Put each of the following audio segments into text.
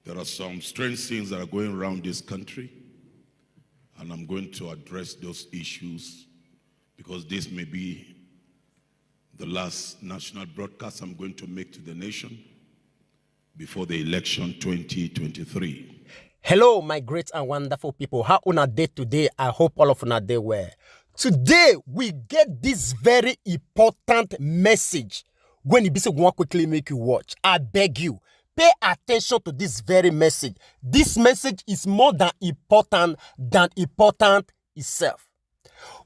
There are some strange things that are going around this country, and I'm going to address those issues because this may be the last national broadcast I'm going to make to the nation before the election 2023. Hello, my great and wonderful people. How una day today? I hope all of una day well. Today, we get this very important message. When it be say we want quickly make you watch, I beg you, pay attention to this very message. This message is more than important itself.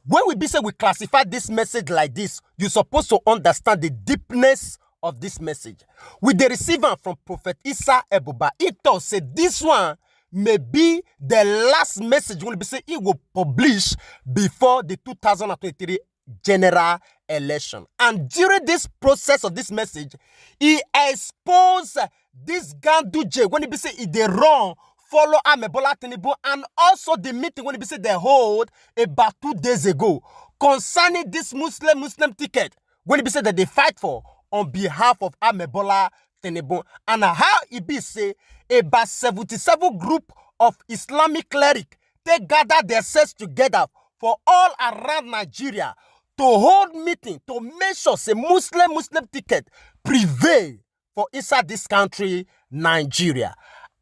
When we be say we classify this message like this, you're supposed to understand the deepness of this message. With the receiver from Prophet Isa Buba, it does say this one may be the last message when we say it will publish before the 2023 general election. And during this process of this message, he exposed this Ganduje when he be say it they wrong follow Amebola Tinubu, and also the meeting when he be say they hold about 2 days ago concerning this Muslim ticket when he be say that they fight for on behalf of Amebola Tinubu, and how it be say about 77 group of Islamic clerics they gather themselves together for all around Nigeria to hold meeting to make sure say Muslim ticket prevail for inside this country, Nigeria.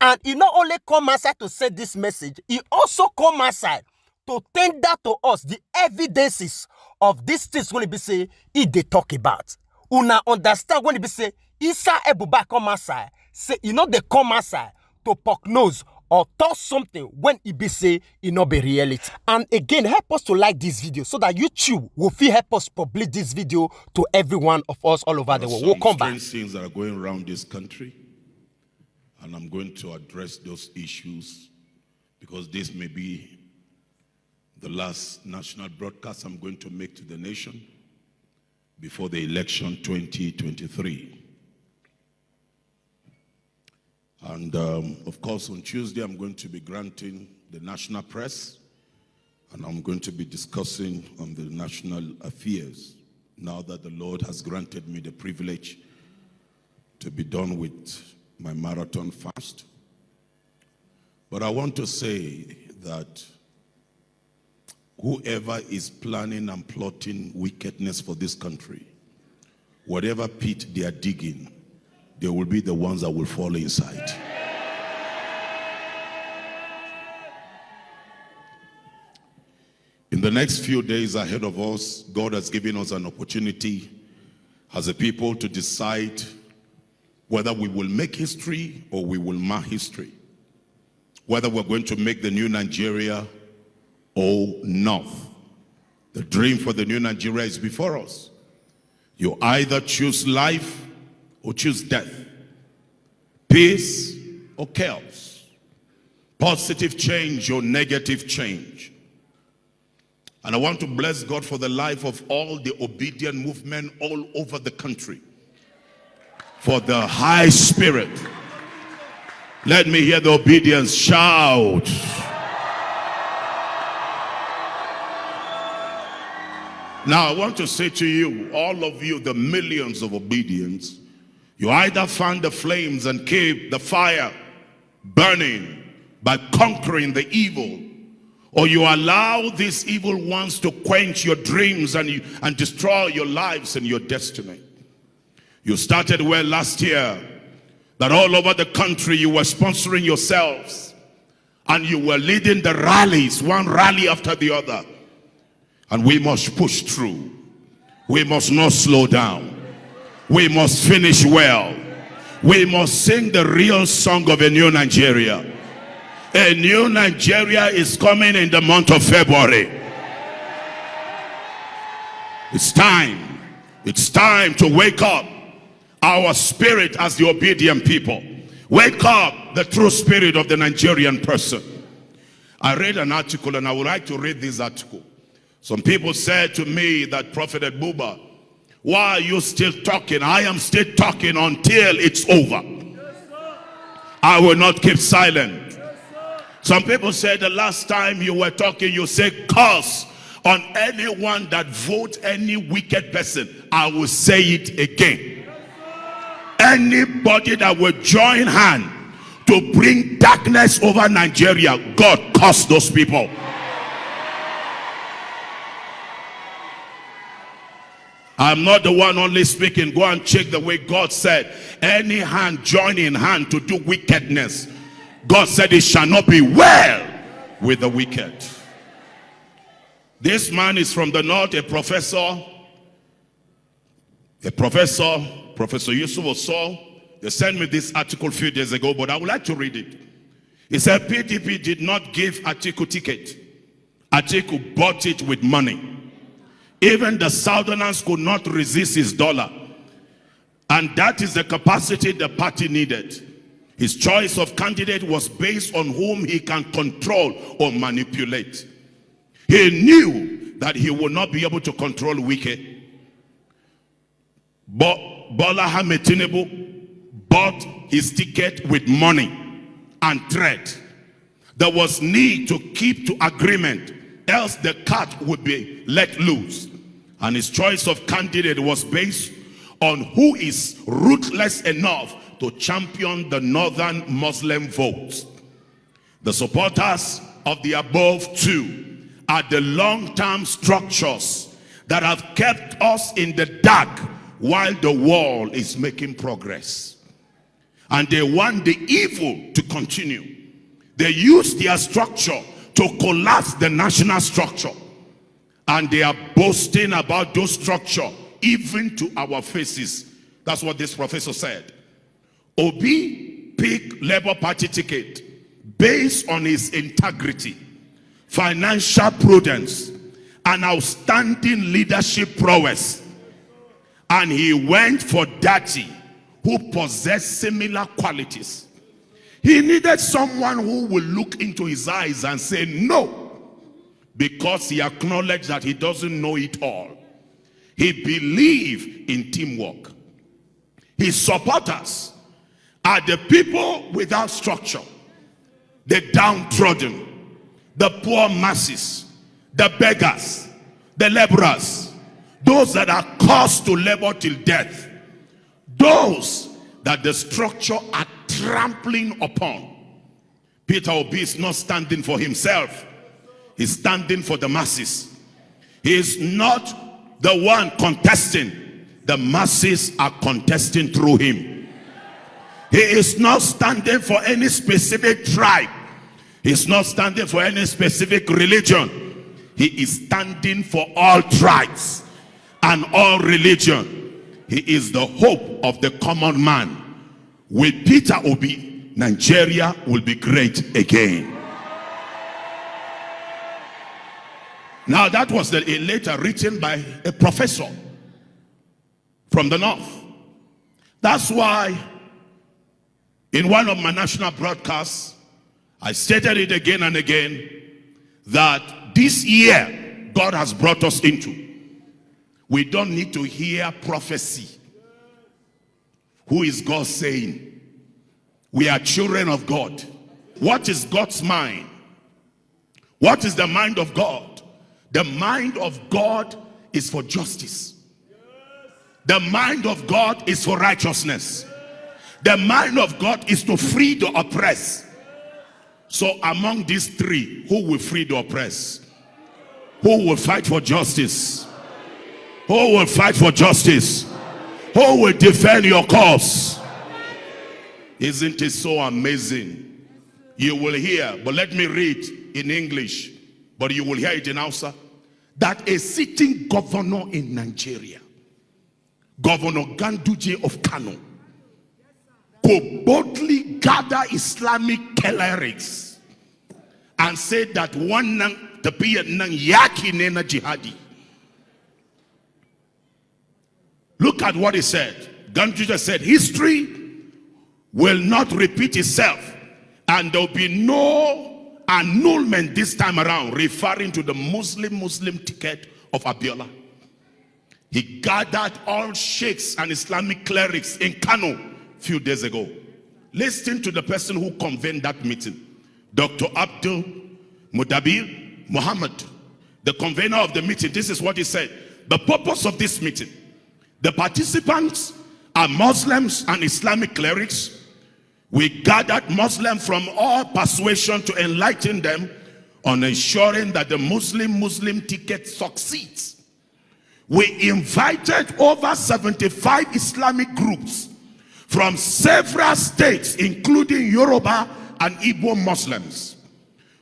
And he not only come outside to say this message, he also come outside to tender to us the evidences of these things when he be say he they talk about. Una understand when he be say Isa Buba come outside, say he not they come outside to poke nose or talk something when he be say it not be reality. And again, help us to like this video so that YouTube will feel help us publish this video to every one of us all over the world. We'll come back. Things that are going around this country, and I'm going to address those issues because this may be the last national broadcast I'm going to make to the nation before the election 2023. And of course, on Tuesday, I'm going to be granting the national press, and I'm going to be discussing on the national affairs now that the Lord has granted me the privilege to be done with my marathon fast. But I want to say that whoever is planning and plotting wickedness for this country, whatever pit they are digging, they will be the ones that will fall inside. In the next few days ahead of us, God has given us an opportunity as a people to decide whether we will make history or we will mar history, whether we're going to make the new Nigeria or not. The dream for the new Nigeria is before us. You either choose life or choose death, peace or chaos, positive change or negative change. And I want to bless God for the life of all the obedient movement all over the country, for the high spirit. Let me hear the obedience shout. Now I want to say to you, all of you, the millions of obedience, you either fan the flames and keep the fire burning by conquering the evil, or you allow these evil ones to quench your dreams and destroy your lives and your destiny. You started well last year, that all over the country you were sponsoring yourselves and you were leading the rallies, one rally after the other. And we must push through. We must not slow down. We must finish well. We must sing the real song of a new Nigeria. A new Nigeria is coming in the month of February. It's time. It's time to wake up our spirit as the obedient people. Wake up the true spirit of the Nigerian person. I read an article, and I would like to read this article. Some people said to me that, Prophet Buba, why are you still talking? I am still talking until it's over. I will not keep silent. Some people said the last time you were talking, you said curse on anyone that votes any wicked person. I will say it again. Anybody that will join hand to bring darkness over Nigeria, God cursed those people. I'm not the one only speaking. Go and check the way God said, any hand join in hand to do wickedness, God said it shall not be well with the wicked. This man is from the north, a professor, Professor Yusuf Osol. They sent me this article a few days ago, but I would like to read it. He said PDP did not give Atiku ticket. Atiku bought it with money. Even the Southerners could not resist his dollar. And that is the capacity the party needed. His choice of candidate was based on whom he can control or manipulate. He knew that he would not be able to control Wike. But Bola Ahmed Tinubu bought his ticket with money and threat. There was need to keep to agreement, else the cat would be let loose. And his choice of candidate was based on who is ruthless enough to champion the northern Muslim votes. The supporters of the above two are the long-term structures that have kept us in the dark while the world is making progress. And they want the evil to continue. They use their structure to collapse the national structure. And they are boasting about those structure even to our faces. That's what this professor said. Obi picked Labour Party ticket based on his integrity, financial prudence, and outstanding leadership prowess. And he went for Dati, who possessed similar qualities. He needed someone who will look into his eyes and say no, because he acknowledged that he doesn't know it all. He believed in teamwork. His supporters are the people without structure, the downtrodden, the poor masses, the beggars, the laborers, those that are caused to labor till death, those that the structure are trampling upon. Peter Obi is not standing for himself. He's standing for the masses. He is not the one contesting. The masses are contesting through him. He is not standing for any specific tribe. He's not standing for any specific religion. He is standing for all tribes and all religion. He is the hope of the common man. With Peter Obi, Nigeria will be great again. Now that was a letter written by a professor from the north. That's why in one of my national broadcasts, I stated it again and again, that this year God has brought us into, we don't need to hear prophecy. Who is God saying? We are children of God. What is God's mind? What is the mind of God? The mind of God is for justice. The mind of God is for righteousness. The mind of God is to free the oppressed. So among these three, who will free the oppressed? Who will fight for justice? Who will fight for justice? Who will defend your cause? Isn't it so amazing? You will hear, but let me read in English, but you will hear it in Hausa, that a sitting governor in Nigeria, Governor Ganduje of Kano, could boldly gather Islamic clerics and say that one yaki nena jihadi. Look at what he said. Ganduje said, history will not repeat itself, and there will be no annulment this time around, referring to the Muslim ticket of Abiola. He gathered all sheikhs and Islamic clerics in Kano a few days ago. Listen to the person who convened that meeting, Dr. Abdul Mudabir Muhammad, the convener of the meeting. This is what he said. The purpose of this meeting: the participants are Muslims and Islamic clerics. We gathered Muslims from all persuasion to enlighten them on ensuring that the Muslim ticket succeeds. We invited over 75 Islamic groups from several states, including Yoruba and Igbo Muslims.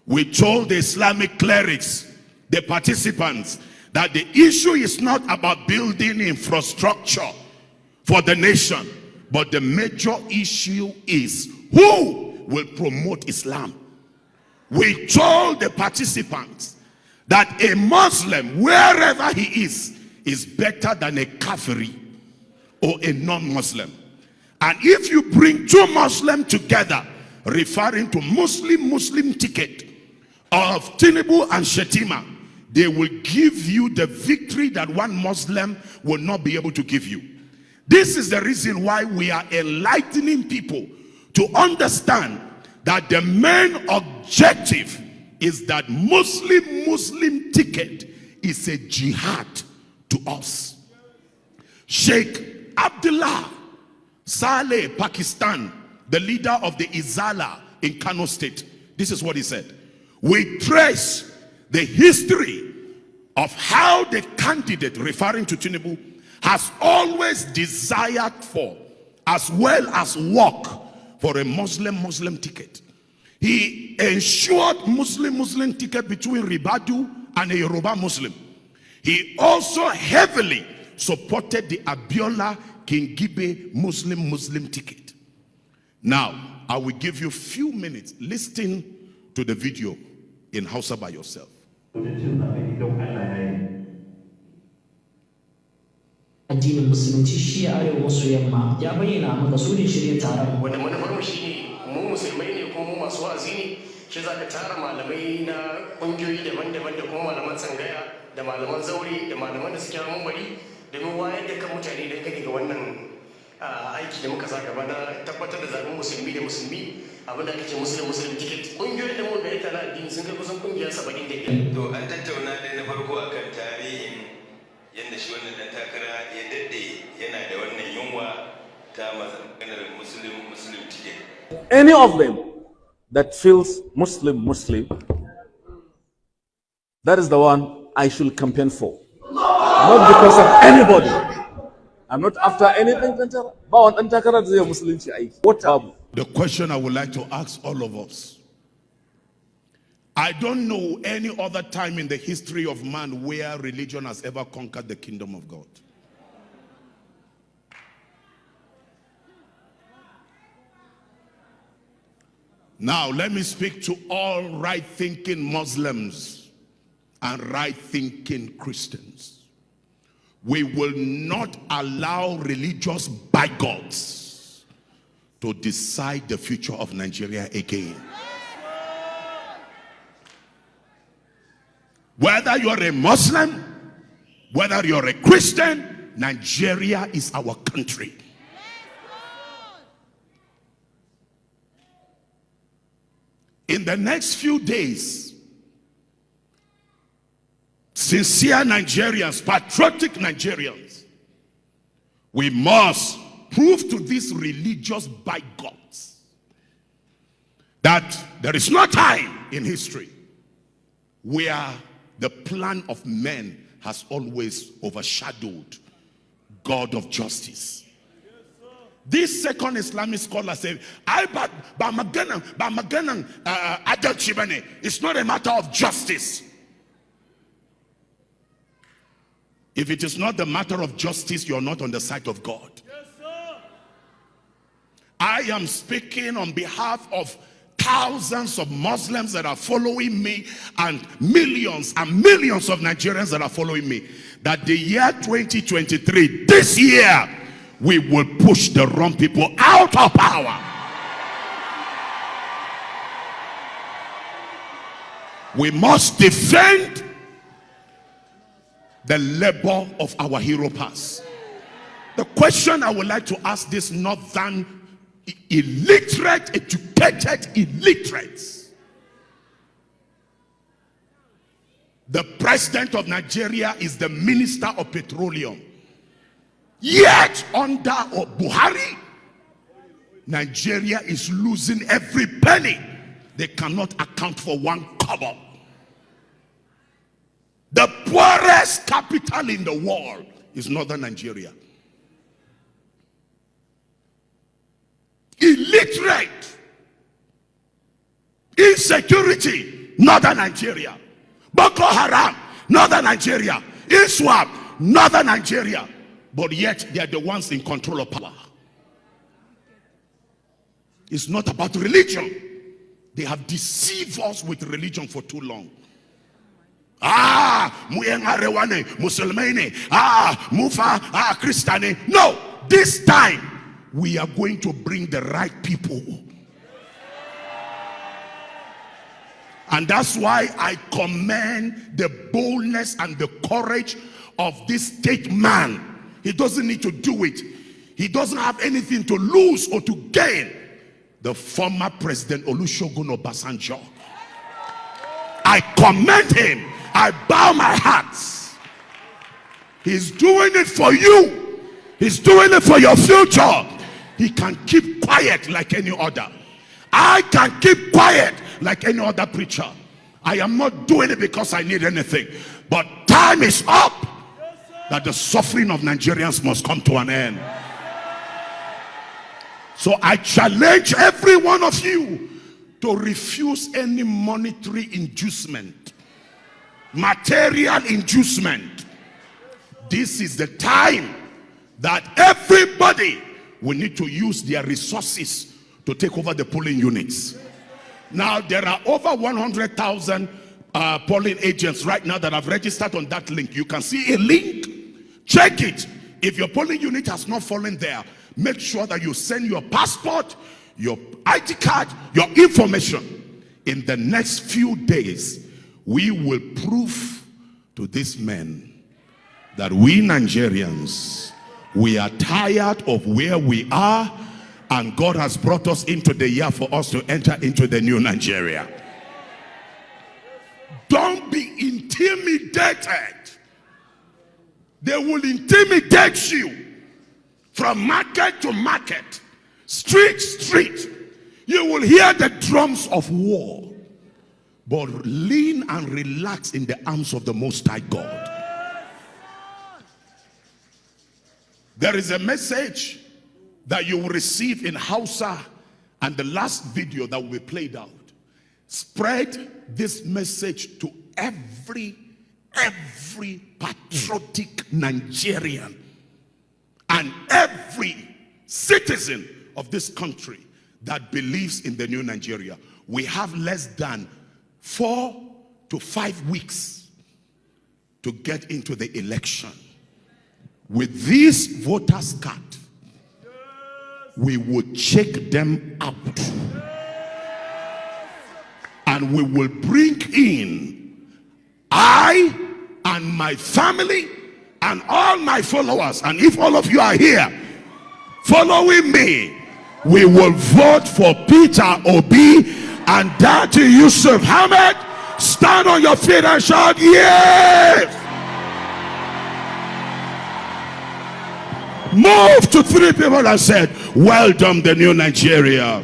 We told the Islamic clerics, the participants, that the issue is not about building infrastructure for the nation, but the major issue is who will promote Islam. We told the participants that a Muslim, wherever he is better than a Kafiri or a non-Muslim. And if you bring two Muslims together, referring to Muslim ticket of Tinubu and Shetima, they will give you the victory that one Muslim will not be able to give you. This is the reason why we are enlightening people to understand that the main objective is that Muslim ticket is a jihad to us. Sheikh Abdullah Saleh, Pakistan, the leader of the Izala in Kano State, this is what he said. We trace the history of how the candidate, referring to Tinubu, has always desired for, as well as work for a Muslim ticket. He ensured Muslim ticket between Ribadu and a Yoruba Muslim. He also heavily supported the Abiola Kingibe Muslim ticket. Now, I will give you a few minutes. Listen to the video in Hausa by yourself. Addinin musulunci shi a arewa maso yamma ya bayyana makasudin shirye taron wanda manufar mu shine mu musulmai ne kuma mu masu wa'azi ne shi zaka tara malamai na kungiyoyi daban-daban da kuma malaman tsangaya da malaman zauri da malaman da suke mun bari domin wayar da kan mutane da kake ga wannan aiki da muka saka bana tabbatar da zaben musulmi da musulmi abinda ake ce muslim ticket kungiyoyi da mu da ita na addini sun kai kusan kungiya 70 to an tattauna da na farko akan tarihin yadda shi wannan dan takara ya dade yana da wannan yunwa ta maganar muslim ticket. Any of them that feels Muslim, that is the one I should campaign for. Not because of anybody. I'm not after anything. The question I would like to ask all of us. I don't know any other time in the history of man where religion has ever conquered the kingdom of God. Now, let me speak to all right-thinking Muslims and right-thinking Christians. We will not allow religious bigots to decide the future of Nigeria again. Whether you're a Muslim, whether you're a Christian, Nigeria is our country. In the next few days, sincere Nigerians, patriotic Nigerians, we must prove to these religious bigots that there is no time in history where the plan of men has always overshadowed God of justice. This second Islamic scholar said, it's not a matter of justice. If it is not the matter of justice, you're not on the side of God. I am speaking on behalf of thousands of Muslims that are following me and millions of Nigerians that are following me, that the year 2023, this year, we will push the wrong people out of power. We must defend the labor of our hero past. The question I would like to ask this northern illiterate, educated illiterates. The president of Nigeria is the minister of petroleum. Yet under Buhari, Nigeria is losing every penny. They cannot account for one kobo. The poorest capital in the world is northern Nigeria. Illiterate, insecurity, northern Nigeria. Boko Haram, northern Nigeria. ISWAP, northern Nigeria. But yet they are the ones in control of power. It's not about religion. They have deceived us with religion for too long. Muyengarewane, Muslimane, Mufa, Christiane. No, this time we are going to bring the right people. And that's why I commend the boldness and the courage of this state man. He doesn't need to do it. He doesn't have anything to lose or to gain. The former President Olusegun Obasanjo. I commend him. I bow my heart. He's doing it for you. He's doing it for your future. He can keep quiet like any other. I can keep quiet like any other preacher. I am not doing it because I need anything. But time is up that the suffering of Nigerians must come to an end. So I challenge every one of you to refuse any monetary inducement, material inducement. This is the time that everybody will need to use their resources to take over the polling units. Now there are over 100,000 polling agents right now that have registered on that link. You can see a link. Check it. If your polling unit has not fallen there, make sure that you send your passport, your ID card, your information. In the next few days, we will prove to these men that we Nigerians, we are tired of where we are, and God has brought us into the year for us to enter into the new Nigeria. Don't be intimidated. They will intimidate you from market to market, street to street. You will hear the drums of war. But lean and relax in the arms of the Most High God. There is a message that you will receive in Hausa, and the last video that will be played out. Spread this message to every patriotic Nigerian and every citizen of this country that believes in the new Nigeria. We have less than 4 to 5 weeks to get into the election. With this voters card, we will check them out, and we will bring in I and my family and all my followers. And if all of you are here following me, we will vote for Peter Obi and Daddy Yusuf Ahmed. Stand on your feet and shout yes. Move to 3 people and said, well done, the new Nigeria.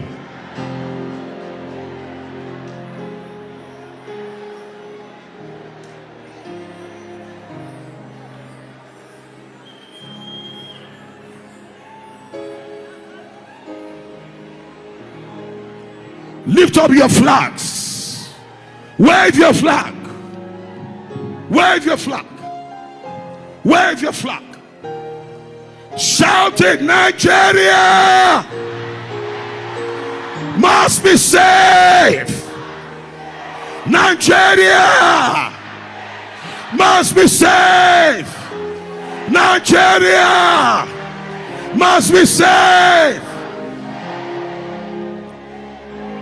Lift up your flags. Wave your flag. Wave your flag. Wave your flag. Shout it, Nigeria must be safe. Nigeria must be safe. Nigeria must be safe.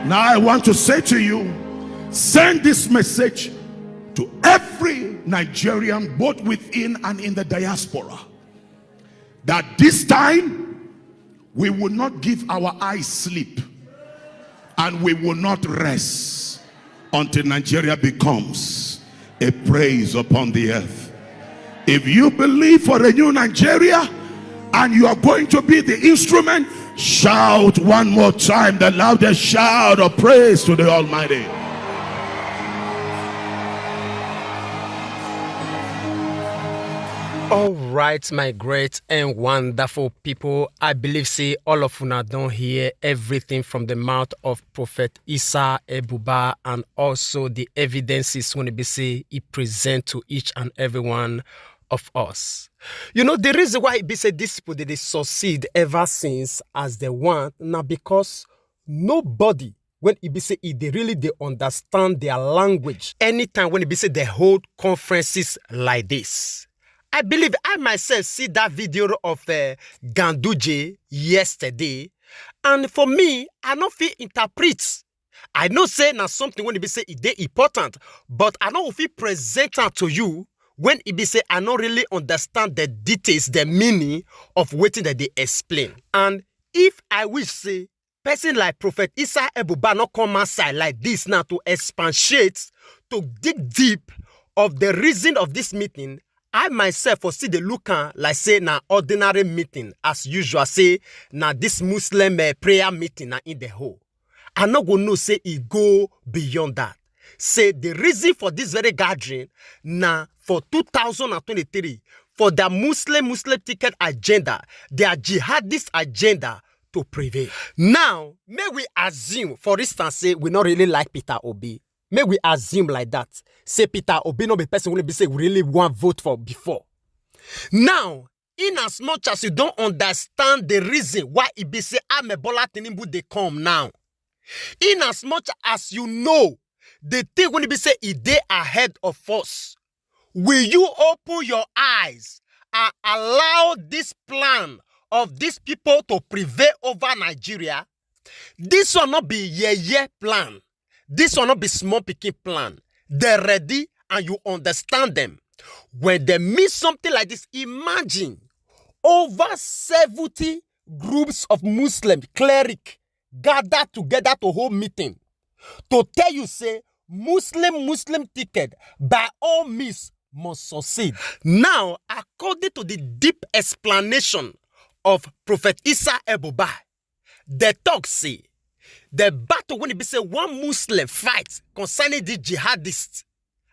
Now I want to say to you, send this message to every Nigerian, both within and in the diaspora, that this time we will not give our eyes sleep, and we will not rest until Nigeria becomes a praise upon the earth. If you believe for a new Nigeria and you are going to be the instrument, Shout one more time, the loudest shout of praise to the Almighty. All right, my great and wonderful people. I believe, say, all of you don't hear everything from the mouth of Prophet Isa Buba, and also the evidences when he say he present to each and every one of us. You know, the reason why he say these people they succeed ever since as they want, now because nobody when he say they really they understand their language. Anytime when he say they hold conferences like this. I believe I myself see that video of Ganduje yesterday, and for me, I don't feel interpret. I know say now something when it be say it dey important, but I don't feel present to you when it be say I don't really understand the details, the meaning of what that they explain. And if I wish say person like Prophet Isa Buba not come outside like this now to expatiate, to dig deep of the reason of this meeting, I myself for see the look like say na ordinary meeting as usual, say na this Muslim prayer meeting na in the whole. I not gonna know say it go beyond that. Say the reason for this very gathering na for 2023 for the Muslim ticket agenda, their jihadist agenda to prevail. Now, may we assume, for instance, say we not really like Peter Obi. May we assume like that. Say Peter Obi no be person will be say we really want vote for before. Now, in as much as you don't understand the reason why it be say Bola Tinubu they come now. In as much as you know the thing when it be say it they ahead of us, will you open your eyes and allow this plan of these people to prevail over Nigeria? This will not be ye plan. This will not be small picking plan. They're ready and you understand them. When they miss something like this, imagine over 70 groups of Muslim cleric gathered together to hold meeting to tell you say Muslim ticket by all means must succeed. Now, according to the deep explanation of Prophet Isa Buba, the talk say the battle when it be say one Muslim fight concerning the jihadists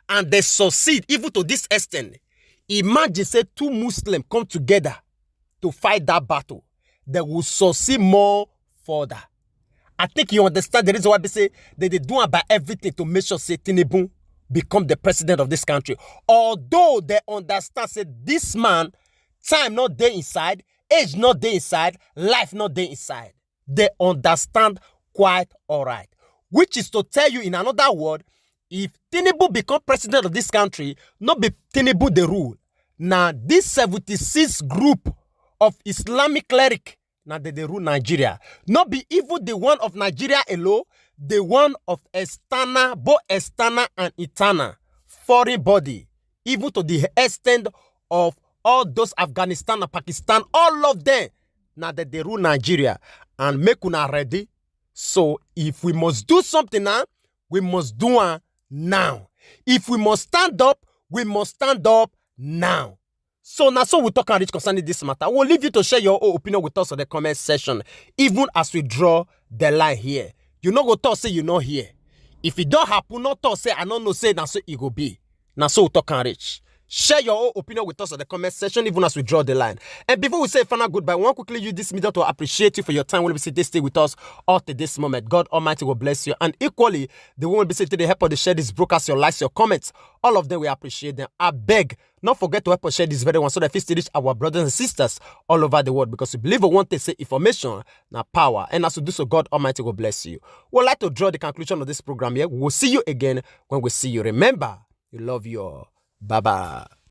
and they succeed even to this extent. Imagine say two Muslims come together to fight that battle. They will succeed more further. I think you understand the reason why they say that they do about everything to make sure say Tinubu become the president of this country. Although they understand say this man, time not there inside, age not there inside, life not there inside. They understand quite all right. Which is to tell you in another word, if Tinubu become president of this country, not be Tinubu the rule. Now this 76 group of Islamic cleric, now they rule Nigeria. Not be even the one of Nigeria alone, the one of external, both external and internal foreign body, even to the extent of all those Afghanistan and Pakistan, all of them, now that they rule Nigeria and make una ready. So if we must do something now, we must do it now. If we must stand up, we must stand up now. So now, so we talk and reach concerning this matter. We'll leave you to share your own opinion with us in the comment section, even as we draw the line here. You know go talk say you know here. If it don't happen, not talk say I don't know say now so it go be. Now so we talk and reach. Share your own opinion with us in the comment section, even as we draw the line. And before we say final goodbye, we want to quickly use this media to appreciate you for your time when we say stay with us up to this moment. God Almighty will bless you. And equally, the one will be saying to the help of the share this broadcast, your likes, your comments. All of them, we appreciate them. I beg, not forget to help us share this very one so that we reach our brothers and sisters all over the world, because we believe we want to say information, now power. And as we do so, God Almighty will bless you. We'd like to draw the conclusion of this program here. We'll see you again when we see you. Remember, we love you all. Bye-bye.